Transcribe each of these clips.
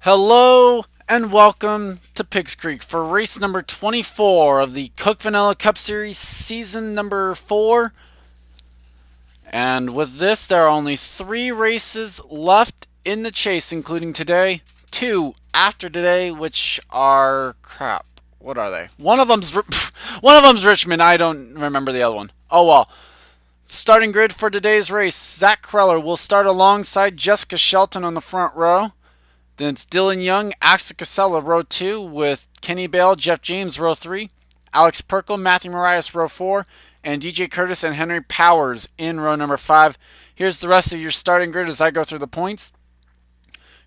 Hello and welcome to Piggzcreek for race number 24 of the Cook Vanilla Cup Series season number 4. And with this, there are only 3 races left in the chase, including today, 2 after today, which are crap. What are they? One of them's Richmond. I don't remember the other one. Oh well. Starting grid for today's race: Zach Kreller will start alongside Jessica Shelton on the front row. Then it's Dylan Young, Axel Casella, row 2, with Kenny Bale, Jeff James, row 3, Alex Perkle, Matthew Marias, row 4, and DJ Curtis and Henry Powers in row number 5. Here's the rest of your starting grid as I go through the points.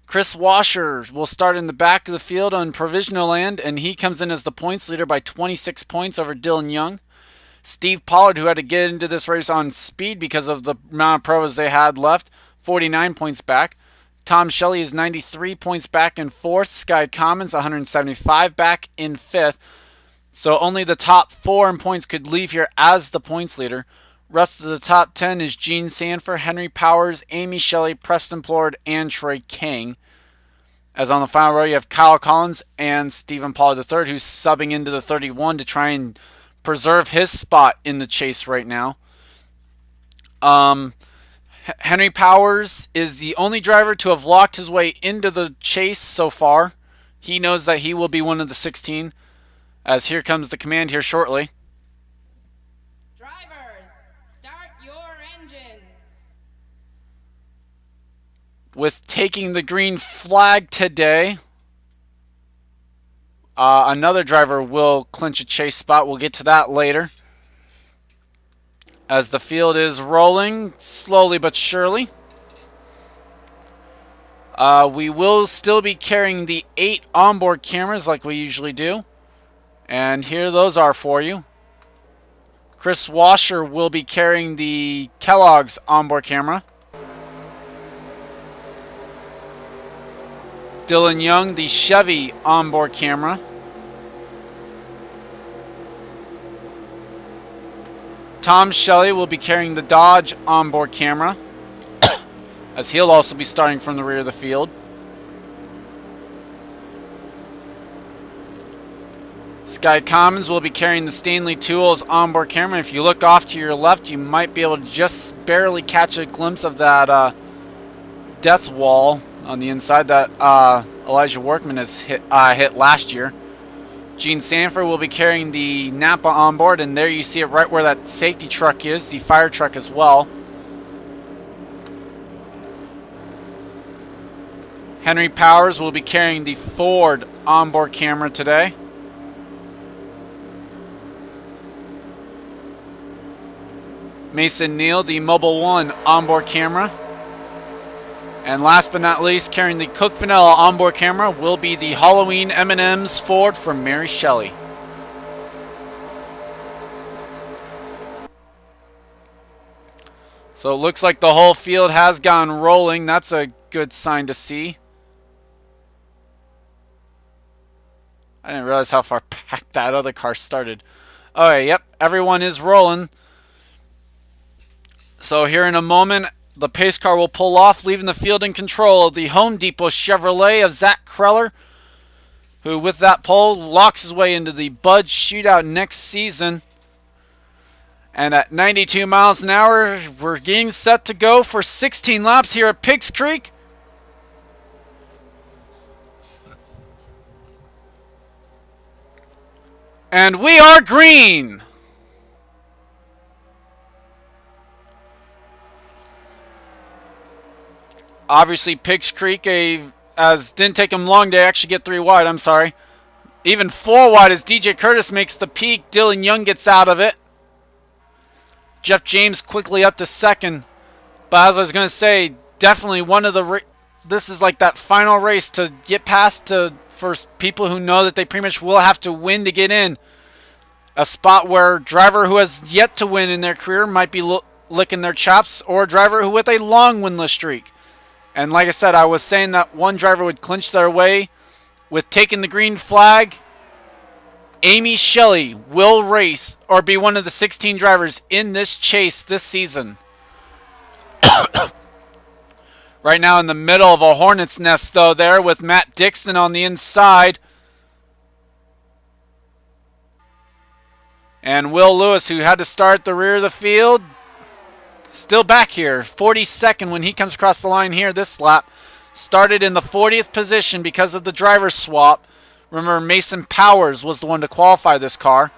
Chris Washer will start in the back of the field on provisional land, and he comes in as the points leader by 26 points over Dylan Young. Steve Pollard, who had to get into this race on speed because of the amount of provas they had left, 49 points back. Tom Shelley is 93 points back in 4th. Sky Commons 175 back in 5th. So only the top 4 in points could leave here as the points leader. Rest of the top 10 is Gene Sanford, Henry Powers, Amy Shelly, Preston Plord, and Troy King. As on the final row, you have Kyle Collins and Stephen Pollard III, who's subbing into the 31 to try and preserve his spot in the chase right now. Henry Powers is the only driver to have locked his way into the chase so far. He knows that he will be one of the 16, as here comes the command here shortly. Drivers, start your engines. With taking the green flag today, another driver will clinch a chase spot. We'll get to that later, as the field is rolling slowly but surely. We will still be carrying the 8 onboard cameras like we usually do. And here those are for you. Chris Washer will be carrying the Kellogg's onboard camera. Dylan Young, the Chevy onboard camera. Tom Shelley will be carrying the Dodge onboard camera, as he'll also be starting from the rear of the field. Sky Commons will be carrying the Stanley Tools onboard camera. If you look off to your left, you might be able to just barely catch a glimpse of that death wall on the inside that Elijah Workman has hit last year. Gene Sanford will be carrying the Napa onboard, and there you see it right where that safety truck is, the fire truck as well. Henry Powers will be carrying the Ford onboard camera today. Mason Neal, the Mobile One onboard camera. And last but not least, carrying the Cook Vanilla onboard camera will be the Halloween M&M's Ford from Mary Shelley. So it looks like the whole field has gone rolling. That's a good sign to see. I didn't realize how far back that other car started. Okay, yep, everyone is rolling. So here in a moment, the pace car will pull off, leaving the field in control of the Home Depot Chevrolet of Zach Kreller, who with that pole locks his way into the Bud Shootout next season. And at 92 miles an hour, we're getting set to go for 16 laps here at Piggzcreek. And we are green. Obviously, Piggzcreek didn't take him long to actually get 3 wide. I'm sorry. Even 4 wide as DJ Curtis makes the peak. Dylan Young gets out of it. Jeff James quickly up to 2nd. But as I was going to say, definitely one of the... This is like that final race to get past for people who know that they pretty much will have to win to get in. A spot where a driver who has yet to win in their career might be licking their chops, or a driver who with a long winless streak. And like I said, I was saying that one driver would clinch their way with taking the green flag. Amy Shelly will race or be one of the 16 drivers in this chase this season. Right now in the middle of a hornet's nest, though, there with Matt Dixon on the inside. And Will Lewis, who had to start at the rear of the field, still back here. 42nd when he comes across the line here this lap. Started in the 40th position because of the driver's swap. Remember, Mason Powers was the one to qualify this car.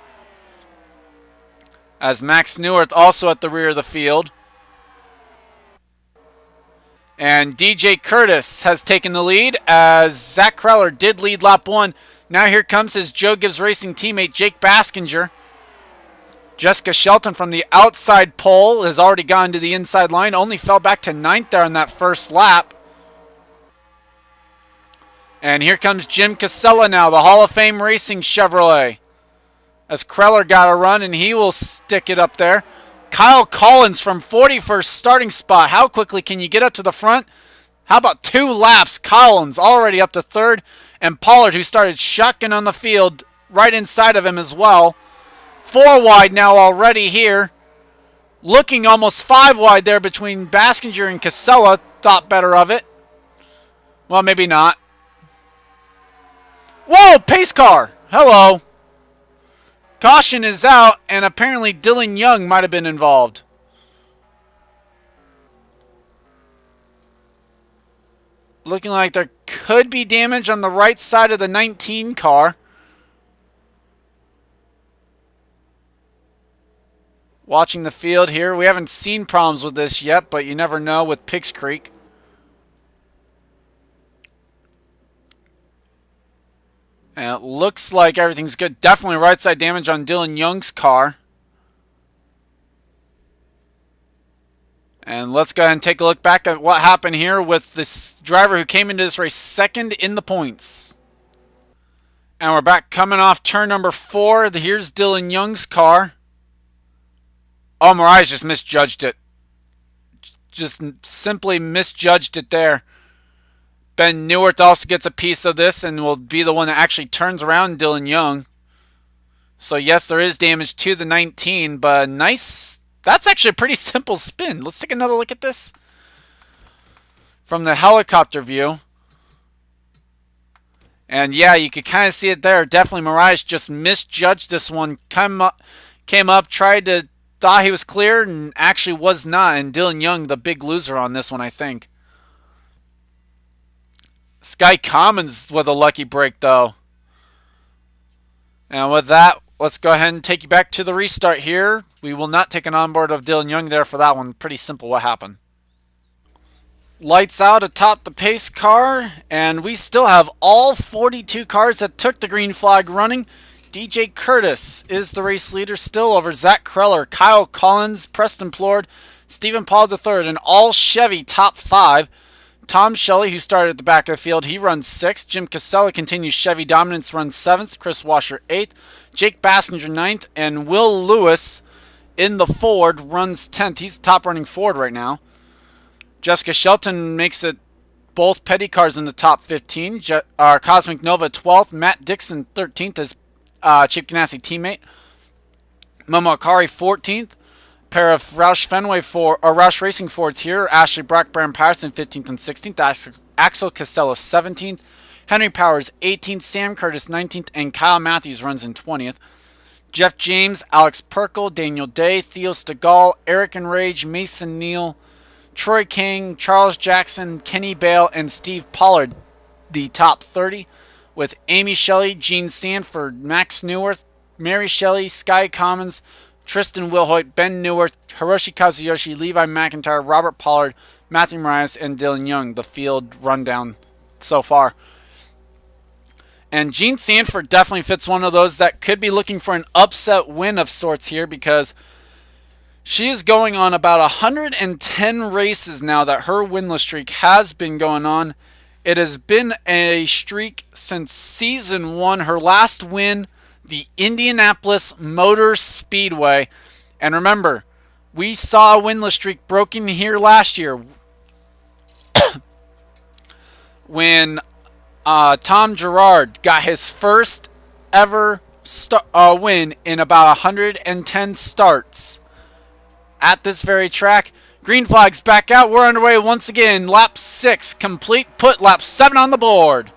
As Max Neuwirth also at the rear of the field. And DJ Curtis has taken the lead as Zach Kreller did lead lap 1. Now here comes his Joe Gibbs Racing teammate, Jake Baskinger. Jessica Shelton from the outside pole has already gone to the inside line. Only fell back to 9th there on that first lap. And here comes Jim Casella now, the Hall of Fame Racing Chevrolet. As Kreller got a run, and he will stick it up there. Kyle Collins from 41st starting spot. How quickly can you get up to the front? How about 2 laps? Collins already up to 3rd. And Pollard, who started shotgun on the field, right inside of him as well. 4 wide now already here. Looking almost 5 wide there between Baskinger and Casella. Thought better of it. Well, maybe not. Whoa, pace car. Hello. Caution is out, and apparently Dylan Young might have been involved. Looking like there could be damage on the right side of the 19 car. Watching the field here. We haven't seen problems with this yet, but you never know with Piggzcreek. And it looks like everything's good. Definitely right side damage on Dylan Young's car. And let's go ahead and take a look back at what happened here with this driver who came into this race 2nd in the points. And we're back coming off turn number 4. Here's Dylan Young's car. Oh, Mariah just misjudged it. Just simply misjudged it there. Ben Neuwirth also gets a piece of this and will be the one that actually turns around Dylan Young. So yes, there is damage to the 19, but nice. That's actually a pretty simple spin. Let's take another look at this from the helicopter view. And yeah, you could kind of see it there. Definitely Mirage just misjudged this one. Came up, thought he was clear, and actually was not. And Dylan Young, the big loser on this one, I think. Sky Commons with a lucky break, though. And with that, let's go ahead and take you back to the restart here. We will not take an onboard of Dylan Young there for that one. Pretty simple what happened. Lights out atop the pace car, and we still have all 42 cars that took the green flag running. DJ Curtis is the race leader still over Zach Kreller, Kyle Collins, Preston Plord, Stephen Paul III, and all Chevy top 5. Tom Shelley, who started at the back of the field, he runs 6th. Jim Casella continues Chevy dominance, runs 7th. Chris Washer 8th. Jake Baskinger 9th. And Will Lewis in the Ford runs 10th. He's top running Ford right now. Jessica Shelton makes it both petty cars in the top 15. Cosmic Nova 12th. Matt Dixon 13th as Chip Ganassi teammate. Momo Akari 14th. Pair of Roush Racing Fords here. Ashley Brock, Patterson 15th and 16th. Axel Casella 17th. Henry Powers 18th. Sam Curtis 19th. And Kyle Matthews runs in 20th. Jeff James, Alex Perkle, Daniel Day, Theo Stegall, Eric and Rage, Mason Neal, Troy King, Charles Jackson, Kenny Bale, and Steve Pollard, the top 30. With Amy Shelly, Gene Sanford, Max Neuwirth, Mary Shelley, Sky Commons, Tristan Wilhoit, Ben Neuwirth, Hiroshi Kazuyoshi, Levi McIntyre, Robert Pollard, Matthew Marias, and Dylan Young, the field rundown so far. And Gene Sanford definitely fits one of those that could be looking for an upset win of sorts here, because she is going on about 110 races now that her winless streak has been going on. It has been a streak since season 1. Her last win, the Indianapolis Motor Speedway. And remember, we saw a winless streak broken here last year when Tom Gerard got his first ever win in about 110 starts at this very track. Green flag's back out. We're underway once again. Lap 6 complete. Put lap 7 on the board.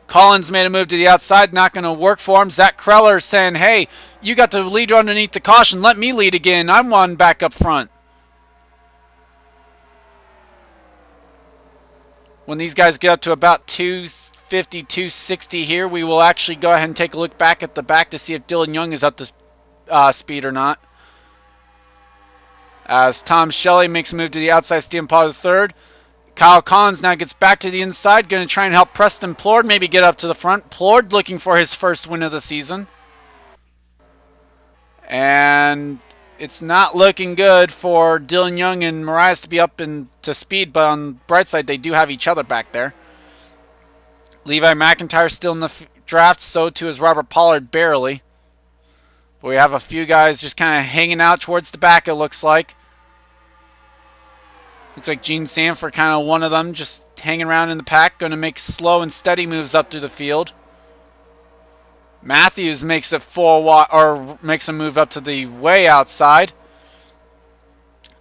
Collins made a move to the outside. Not going to work for him. Zach Kreller saying, hey, you got the lead underneath the caution. Let me lead again. I'm one back up front. When these guys get up to about 250, 260 here, we will actually go ahead and take a look back at the back to see if Dylan Young is up to speed or not. As Tom Shelley makes a move to the outside, Stephen Pollard third. Kyle Collins now gets back to the inside, going to try and help Preston Plord maybe get up to the front. Plord looking for his first win of the season. And it's not looking good for Dylan Young and Marias to be up to speed, but on the bright side, they do have each other back there. Levi McIntyre still in the draft, so too is Robert Pollard barely. But we have a few guys just kind of hanging out towards the back, it looks like. Looks like Gene Sanford, kind of one of them, just hanging around in the pack, going to make slow and steady moves up through the field. Matthews makes it 4 wide, or makes a move up to the way outside.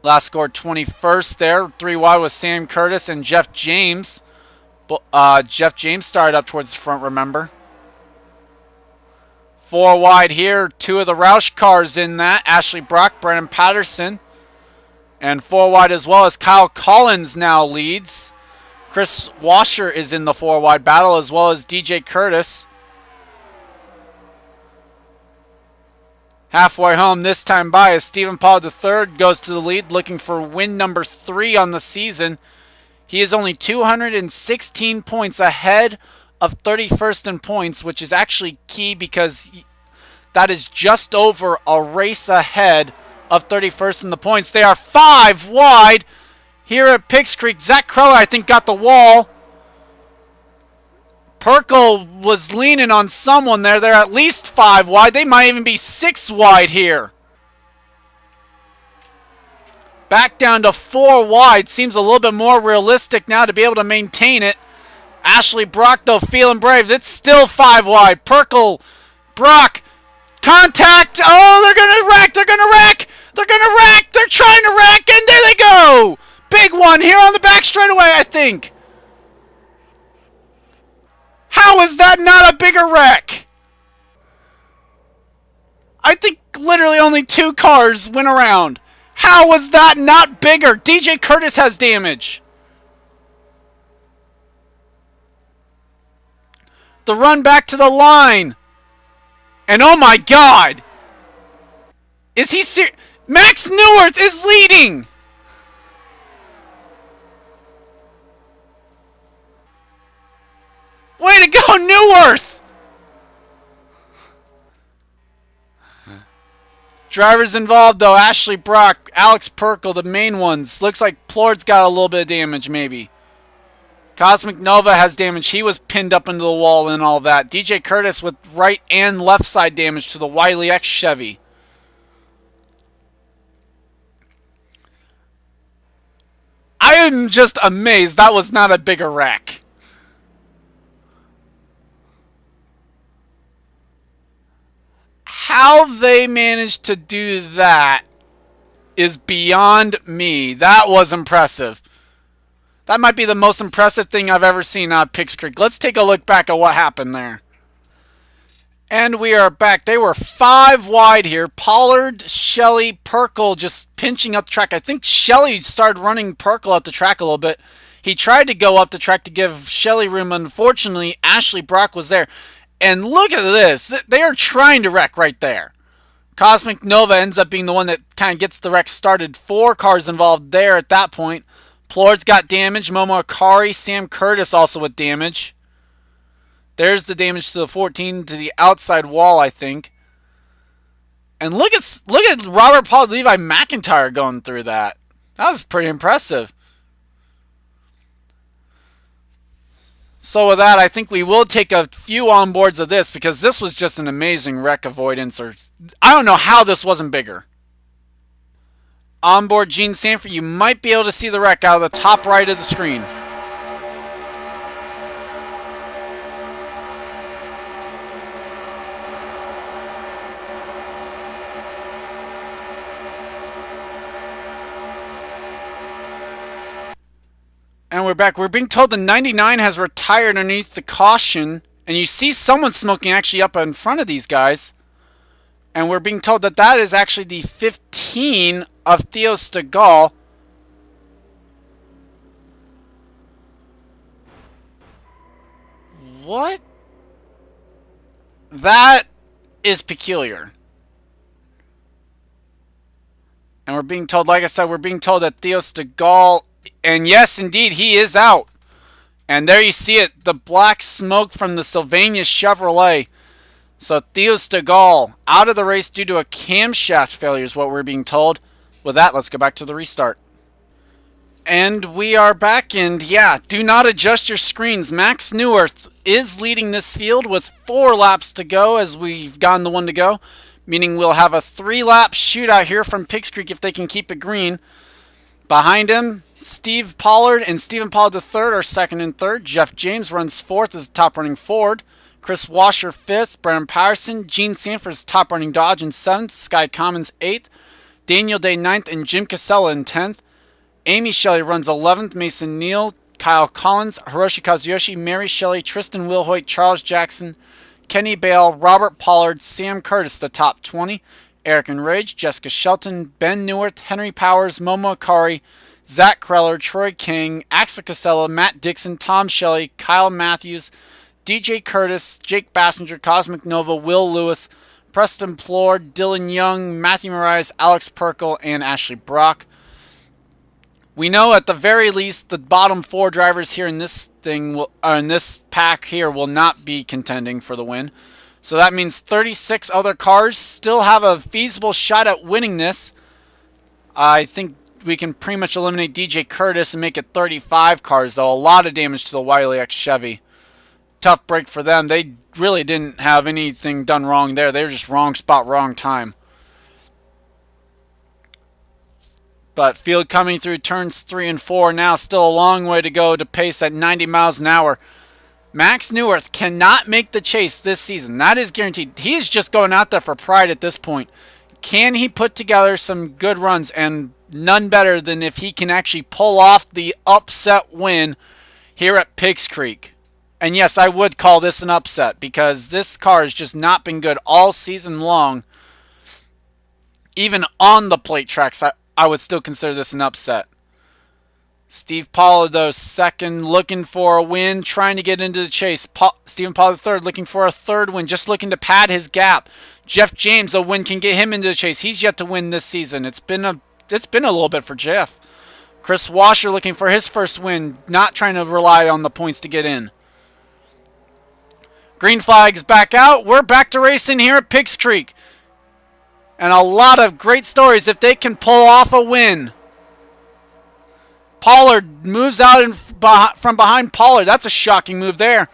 Last scored 21st there. 3 wide with Sam Curtis and Jeff James. Jeff James started up towards the front, remember. 4 wide here. 2 of the Roush cars in that. Ashley Brock, Brennan Patterson. And 4 wide as well as Kyle Collins now leads. Chris Washer is in the 4 wide battle as well as DJ Curtis. Halfway home this time by as Stephen Pollard III goes to the lead, looking for win number 3 on the season. He is only 216 points ahead of 31st in points, which is actually key because that is just over a race ahead of 31st in the points. They are 5 wide here at Piggzcreek. Zach Kreller, I think, got the wall. Perkle was leaning on someone there. They're at least 5 wide. They might even be 6 wide here. Back down to 4 wide. Seems a little bit more realistic now to be able to maintain it. Ashley Brock, though, feeling brave. It's still 5 wide. Perkle, Brock, contact. Oh, they're going to wreck. They're going to wreck. They're going to wreck. They're trying to wreck. And there they go. Big one here on the back straightaway, I think. How is that not a bigger wreck? I think literally only 2 cars went around. How was that not bigger? DJ Curtis has damage. The run back to the line. And oh my god. Is he serious? Max Neuwirth is leading. Way to go, Neuwirth! Drivers involved, though. Ashley Brock, Alex Perkle, the main ones. Looks like Plord's got a little bit of damage, maybe. Cosmic Nova has damage. He was pinned up into the wall and all that. DJ Curtis with right and left side damage to the Wiley X Chevy. I am just amazed that was not a bigger wreck. How they managed to do that is beyond me. That was impressive. That might be the most impressive thing I've ever seen out of Piggzcreek. Let's take a look back at what happened there. And we are back. They were 5 wide here. Pollard, Shelley, Perkle just pinching up the track. I think Shelley started running Perkle up the track a little bit. He tried to go up the track to give Shelley room. Unfortunately, Ashley Brock was there. And look at this. They are trying to wreck right there. Cosmic Nova ends up being the one that kind of gets the wreck started. 4 cars involved there at that point. Plord's got damage. Momo Akari, Sam Curtis also with damage. There's the damage to the 14 to the outside wall, I think. And look at Robert Paul Levi McIntyre going through that. That was pretty impressive. So with that, I think we will take a few onboards of this because this was just an amazing wreck avoidance. Or I don't know how this wasn't bigger. Onboard Gene Sanford, you might be able to see the wreck out of the top right of the screen. And we're back. We're being told the 99 has retired underneath the caution. And you see someone smoking actually up in front of these guys. And we're being told that that is actually the 15 of Theo Stegall. What? That is peculiar. And we're being told, like I said, we're being told that Theo Stegall, and yes, indeed, he is out. And there you see it, the black smoke from the Sylvania Chevrolet. So Theo Stegall out of the race due to a camshaft failure is what we're being told. With that, let's go back to the restart. And we are back, and yeah, do not adjust your screens. Max Neuwirth is leading this field with 4 laps to go as we've gotten the 1 to go. Meaning we'll have a 3-lap shootout here from Piggzcreek if they can keep it green. Behind him, Steve Pollard and Stephen Pollard III are 2nd and 3rd. Jeff James runs 4th as top running Ford. Chris Washer 5th. Brandon Patterson. Gene Sanford is top running Dodge in 7th. Sky Commons 8th. Daniel Day 9th and Jim Casella in 10th. Amy Shelly runs 11th. Mason Neal, Kyle Collins, Hiroshi Kazuyoshi, Mary Shelley, Tristan Wilhoit, Charles Jackson, Kenny Bale, Robert Pollard, Sam Curtis, the top 20. Eric Enrage, Jessica Shelton, Ben Neuwirth, Henry Powers, Momo Akari, Zach Kreller, Troy King, Axel Casella, Matt Dixon, Tom Shelley, Kyle Matthews, DJ Curtis, Jake Bassinger, Cosmic Nova, Will Lewis, Preston Plord, Dylan Young, Matthew Moraes, Alex Perkle, and Ashley Brock. We know at the very least the bottom 4 drivers here in this in this pack here will not be contending for the win. So that means 36 other cars still have a feasible shot at winning this. I think we can pretty much eliminate DJ Curtis and make it 35 cars, though. A lot of damage to the Wiley X Chevy. Tough break for them. They really didn't have anything done wrong there. They were just wrong spot, wrong time. But field coming through turns 3 and 4 now. Still a long way to go to pace at 90 miles an hour. Max Neuwirth cannot make the chase this season. That is guaranteed. He's just going out there for pride at this point. Can he put together some good runs? And none better than if he can actually pull off the upset win here at Piggzcreek. And yes, I would call this an upset because this car has just not been good all season long. Even on the plate tracks, I would still consider this an upset. Steve Pollard, though, 2nd, looking for a win, trying to get into the chase. Stephen Pollard, 3rd, looking for a 3rd win, just looking to pad his gap. Jeff James, a win can get him into the chase. He's yet to win this season. It's been a little bit for Jeff. Chris Washer looking for his first win, not trying to rely on the points to get in. Green flag's back out. We're back to racing here at Piggzcreek. And a lot of great stories if they can pull off a win. Pollard moves out from behind Pollard. That's a shocking move there.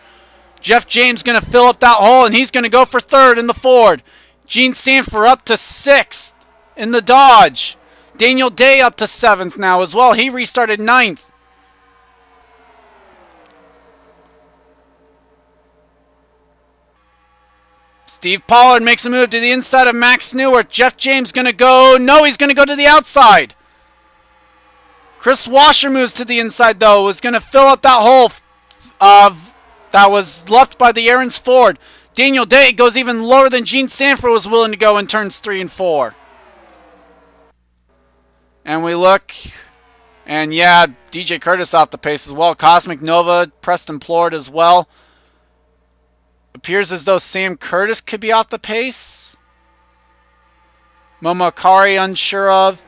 Jeff James going to fill up that hole, and he's going to go for 3rd in the Ford. Gene Sanford up to 6th in the Dodge. Daniel Day up to 7th now as well. He restarted 9th. Steve Pollard makes a move to the inside of Max Neuwirth. Jeff James going to go. No, he's going to go to the outside. Chris Washer moves to the inside, though. Was going to fill up that hole that was left by the Aaron's Ford. Daniel Day goes even lower than Gene Sanford was willing to go in turns 3 and 4. And we look, and yeah, DJ Curtis off the pace as well. Cosmic Nova, Preston Plord as well. Appears as though Sam Curtis could be off the pace. Momo Akari unsure of.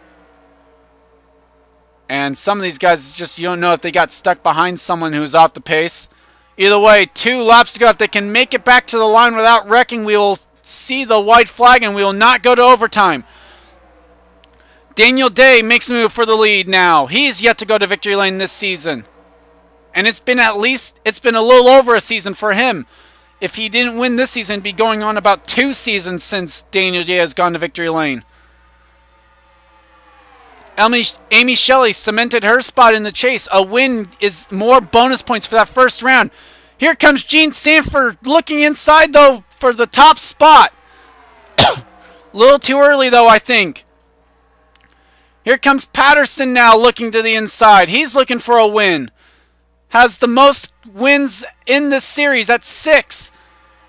And some of these guys, just you don't know if they got stuck behind someone who's off the pace. Either way, 2 laps to go. If they can make it back to the line without wrecking, we will see the white flag and we will not go to overtime. Daniel Day makes a move for the lead now. He's yet to go to victory lane this season. And it's been a little over a season for him. If he didn't win this season, it'd be going on about 2 seasons since Daniel Day has gone to victory lane. Amy Shelly cemented her spot in the chase. A win is more bonus points for that first round. Here comes Gene Sanford looking inside, though, for the top spot. A little too early, though, I think. Here comes Patterson now looking to the inside. He's looking for a win. has the most wins in this series at 6.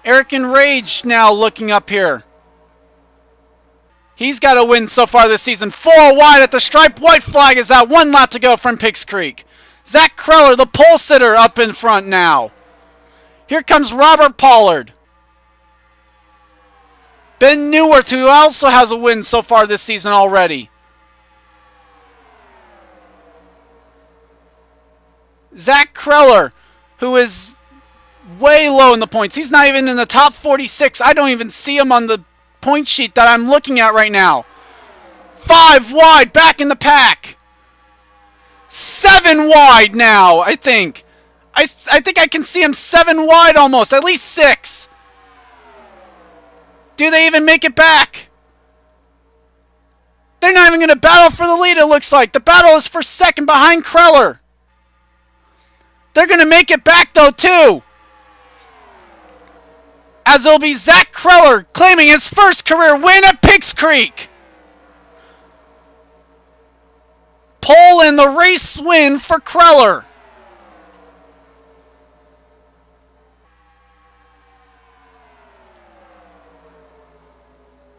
Eric Enrage now looking up here. He's got a win so far this season. 4 wide at the stripe. White flag is out. 1 lap to go from Piggzcreek. Zach Kreller, the pole sitter, up in front now. Here comes Robert Pollard. Ben Neuwirth, who also has a win so far this season already. Zach Kreller, who is way low in the points. He's not even in the top 46. I don't even see him on the point sheet that I'm looking at right now. 5 wide, back in the pack. 7 wide now, I think. I think I can see him 7 wide almost, at least 6. Do they even make it back? They're not even going to battle for the lead, it looks like. The battle is for second behind Kreller. They're going to make it back, though, too. As it'll be Zach Kreller claiming his first career win at Piggzcreek. Pole and the race win for Kreller.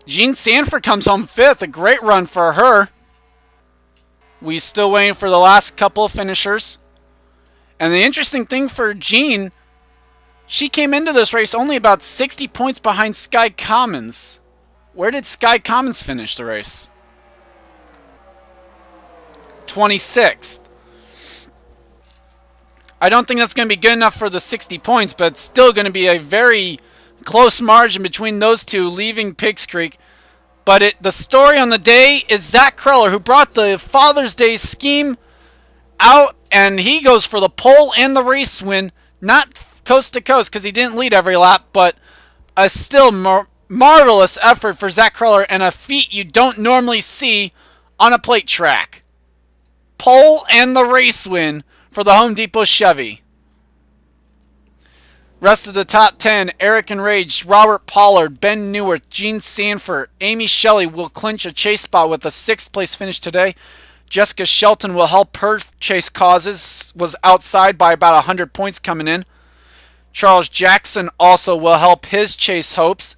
Jean Sanford comes home 5th. A great run for her. We still waiting for the last couple of finishers. And the interesting thing for Jean, she came into this race only about 60 points behind Sky Commons. Where did Sky Commons finish the race? 26th. I don't think that's going to be good enough for the 60 points, but it's still going to be a very close margin between those two leaving Piggzcreek. But the story on the day is Zach Kreller, who brought the Father's Day scheme out, and he goes for the pole and the race win. Not coast to coast because he didn't lead every lap, but a still marvelous effort for Zach Kreller and a feat you don't normally see on a plate track. Pole and the race win for the Home Depot Chevy. Rest of the top 10, Eric Enrage, Robert Pollard, Ben Neuwirth, Jean Sanford, Amy Shelly will clinch a chase spot with a 6th place finish today. Jessica Shelton will help her chase causes, was outside by about 100 points coming in. Charles Jackson also will help his chase hopes.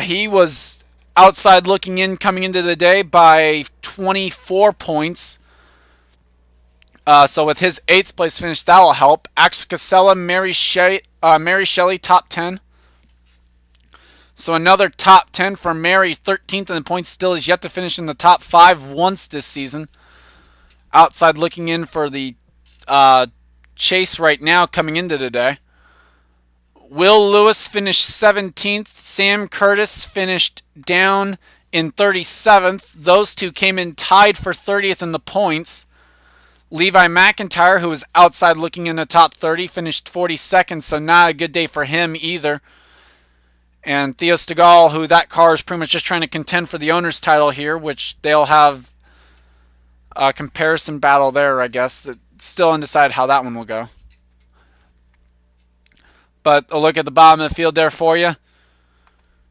He was outside looking in coming into the day by 24 points. So with his 8th place finish, that will help. Axel Casella, Mary Shelley, top 10. So another top 10 for Mary, 13th in the points, still is yet to finish in the top 5 once this season. Outside looking in for the chase right now coming into today. Will Lewis finished 17th. Sam Curtis finished down in 37th. Those two came in tied for 30th in the points. Levi McIntyre, who was outside looking in the top 30, finished 42nd, so not a good day for him either. And Theo Stegall, who that car is pretty much just trying to contend for the owner's title here, which they'll have a comparison battle there, I guess. Still undecided how that one will go. But a look at the bottom of the field there for you.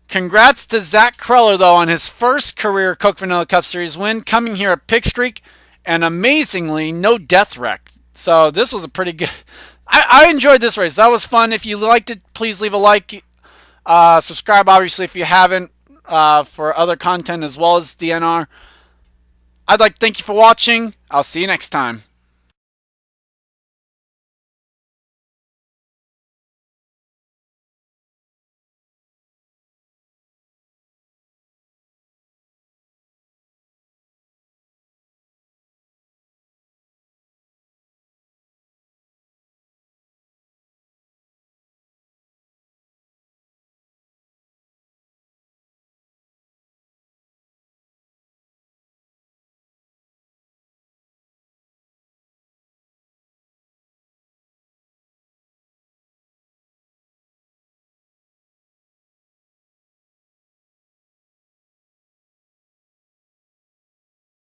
Congrats to Zach Kreller, though, on his first career Coke Vanilla Cup Series win, coming here at Piggzcreek. And amazingly, no death wreck. So this was a pretty good... I enjoyed this race. That was fun. If you liked it, please leave a like. Subscribe, obviously, if you haven't, for other content as well as the NR. I'd like to thank you for watching. I'll see you next time.